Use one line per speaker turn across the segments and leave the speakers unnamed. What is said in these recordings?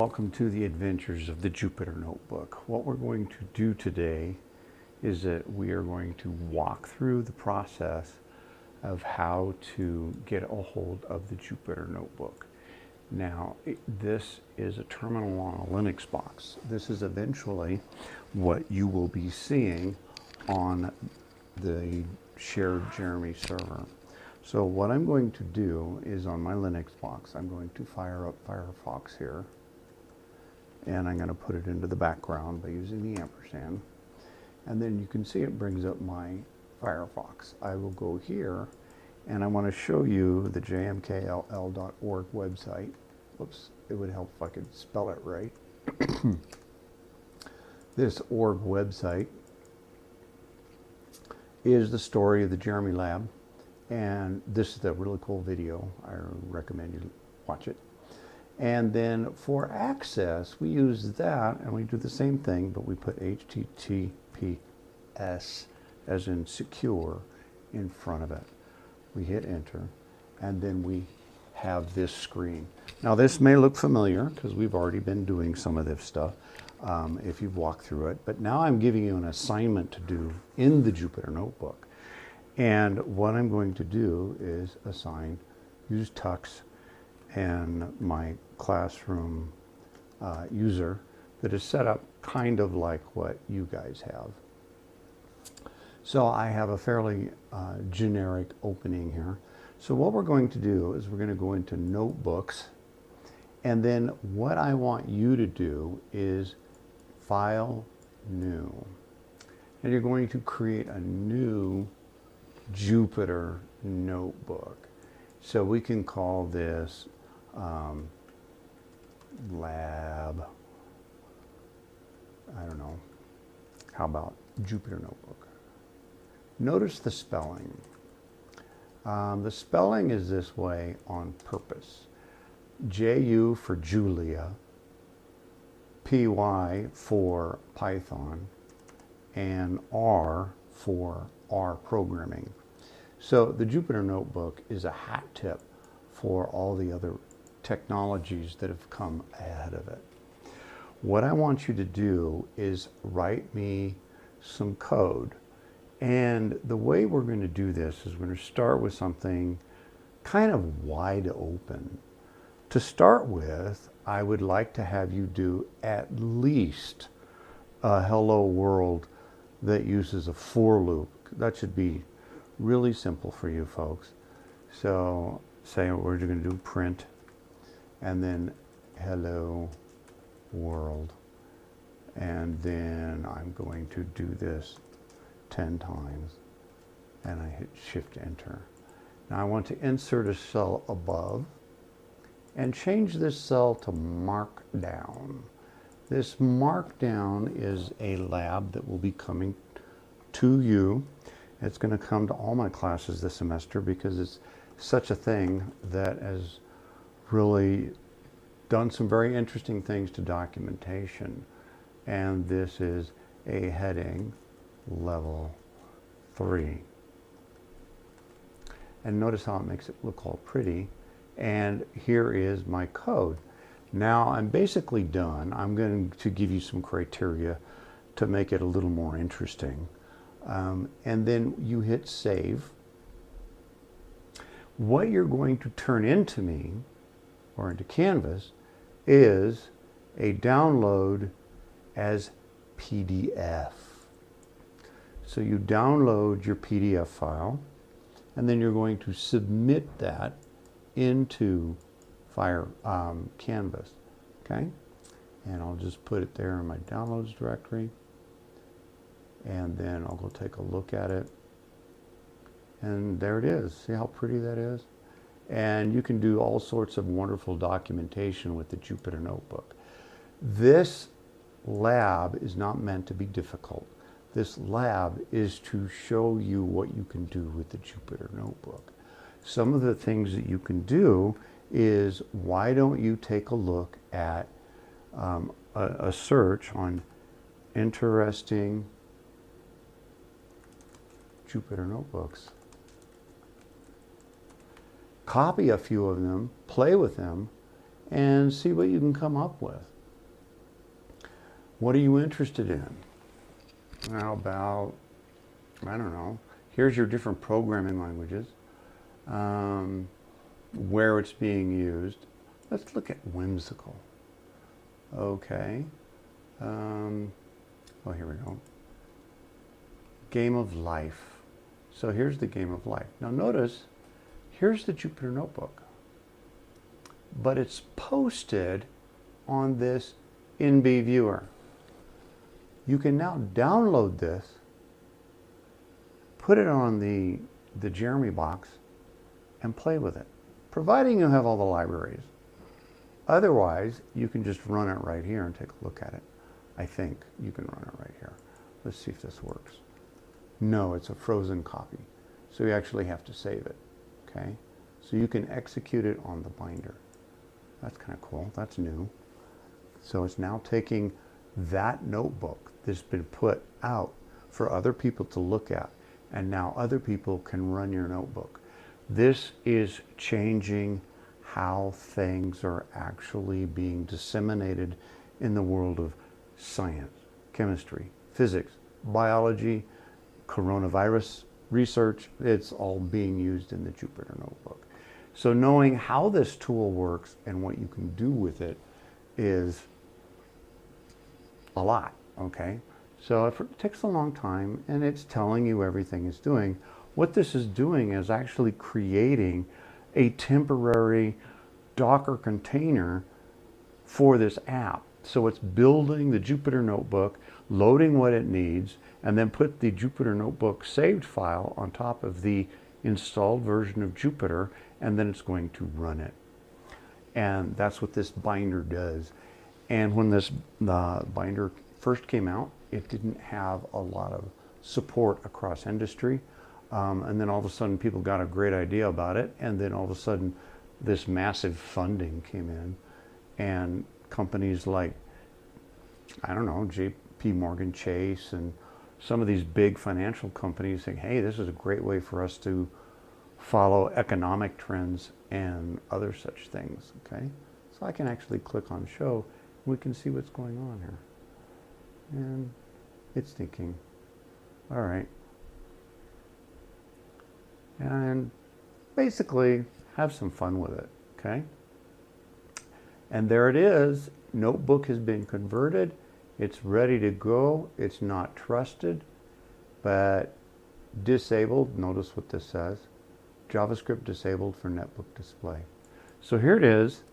Welcome to the adventures of the Jupyter Notebook. What we're going to do today is that we are going to walk through the process of how to get a hold of the Jupyter Notebook. Now, this is a terminal on a Linux box. This is eventually what you will be seeing on the shared Jeremy server. So what I'm going to do is on my Linux box, I'm going to fire up Firefox here. And I'm going to put it into the background by using the ampersand. And then you can see it brings up my Firefox. I will go here and I want to show you the jmkll.org website. Whoops, it would help if I could spell it right. This org website is the story of the Jeremy Lab. And this is a really cool video. I recommend you watch it. And then for access, we use that and we do the same thing, but we put HTTPS as in secure in front of it. We hit enter and then we have this screen. Now this may look familiar because we've already been doing some of this stuff if you've walked through it, but now I'm giving you an assignment to do in the Jupyter Notebook. And what I'm going to do is use Tux and my classroom user that is set up kind of like what you guys have. So I have a fairly generic opening here. So what we're going to do is we're going to go into notebooks, and then what I want you to do is file new. And you're going to create a new Jupyter Notebook. So we can call this lab, I don't know, how about Jupyter Notebook? Notice the spelling. The spelling is this way on purpose. J-U for Julia, P-Y for Python, and R for R programming. So the Jupyter Notebook is a hat tip for all the other technologies that have come ahead of it. What I want you to do is write me some code. And the way we're going to do this is we're going to start with something kind of wide open. To start with, I would like to have you do at least a hello world that uses a for loop. That should be really simple for you folks. So say we're going to do print and then hello world, and then I'm going to do this 10 times and I hit shift enter. Now I want to insert a cell above and change this cell to Markdown. This Markdown is a lab that will be coming to you. It's going to come to all my classes this semester because it's such a thing that has really done some very interesting things to documentation. And this is a heading level 3. And notice how it makes it look all pretty. And here is my code. Now I'm basically done. I'm going to give you some criteria to make it a little more interesting. And then you hit save. What you're going to turn into me, or into Canvas, is a download as PDF. So you download your PDF file, and then you're going to submit that into Canvas, okay? And I'll just put it there in my downloads directory, and then I'll go take a look at it, and there it is. See how pretty that is? And you can do all sorts of wonderful documentation with the Jupyter Notebook. This lab is not meant to be difficult. This lab is to show you what you can do with the Jupyter Notebook. Some of the things that you can do is, why don't you take a look at a search on interesting Jupyter Notebooks. Copy a few of them, play with them, and see what you can come up with. What are you interested in? How about, I don't know, here's your different programming languages, where it's being used. Let's look at whimsical. Okay. Oh, here we go. Game of life. So here's the game of life. Now notice, here's the Jupyter Notebook, but it's posted on this NB viewer. You can now download this, put it on the Jeremy box, and play with it, providing you have all the libraries. Otherwise, you can just run it right here and take a look at it. I think you can run it right here. Let's see if this works. No, it's a frozen copy. So you actually have to save it, okay? So you can execute it on the binder. That's kind of cool. That's new. So it's now taking that notebook that's been put out for other people to look at, and now other people can run your notebook. This is changing how things are actually being disseminated in the world of science, chemistry, physics, biology, coronavirus research. It's all being used in the Jupyter Notebook. So knowing how this tool works and what you can do with it is a lot, okay? So it takes a long time, and it's telling you everything it's doing. What this is doing is actually creating a temporary Docker container for this app. So it's building the Jupyter Notebook, loading what it needs, and then put the Jupyter Notebook saved file on top of the installed version of Jupyter, and then it's going to run it. And that's what this binder does. And when this binder first came out, it didn't have a lot of support across industry. And then all of a sudden people got a great idea about it, and then all of a sudden this massive funding came in, and companies like, I don't know, JP Morgan Chase and some of these big financial companies saying, hey, this is a great way for us to follow economic trends and other such things, okay? So I can actually click on show, and we can see what's going on here. And it's thinking, all right. And basically have some fun with it, okay? And there it is. Notebook has been converted. It's ready to go. It's not trusted, but disabled. Notice what this says. JavaScript disabled for netbook display. So here it is,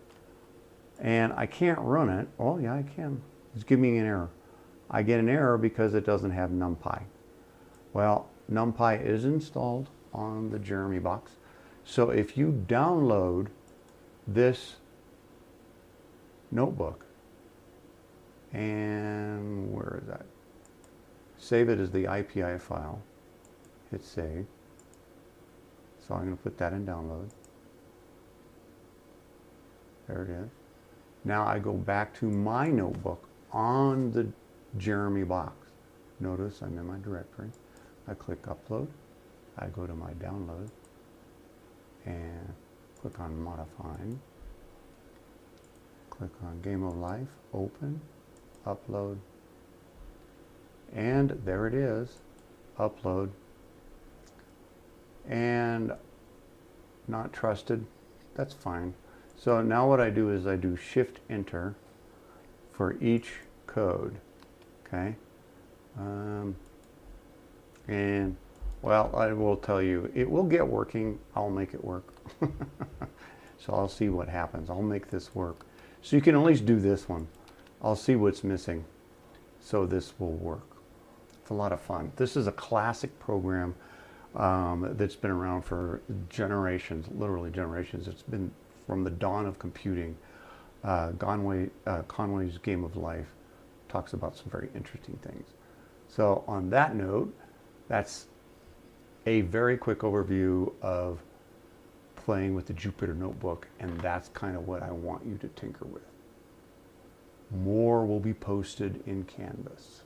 and I can't run it. Oh yeah, I can. It's giving me an error. I get an error because it doesn't have NumPy. Well, NumPy is installed on the Jeremy box. So if you download this notebook, and where is that? Save it as the IPI file. Hit save. So I'm going to put that in download. There it is. Now I go back to my notebook on the Jeremy box. Notice I'm in my directory. I click upload. I go to my download and click on modifying. Click on Game of Life, open, upload, and there it is, upload, and not trusted. That's fine. So now what I do is I do Shift Enter for each code, okay? And well, I will tell you, it will get working. I'll make it work. So I'll see what happens. I'll make this work. So you can at least do this one. I'll see what's missing. So this will work. It's a lot of fun. This is a classic program that's been around for generations, literally generations. It's been from the dawn of computing. Conway's Game of Life talks about some very interesting things. So on that note, that's a very quick overview of playing with the Jupyter Notebook, and that's kind of what I want you to tinker with. More will be posted in Canvas.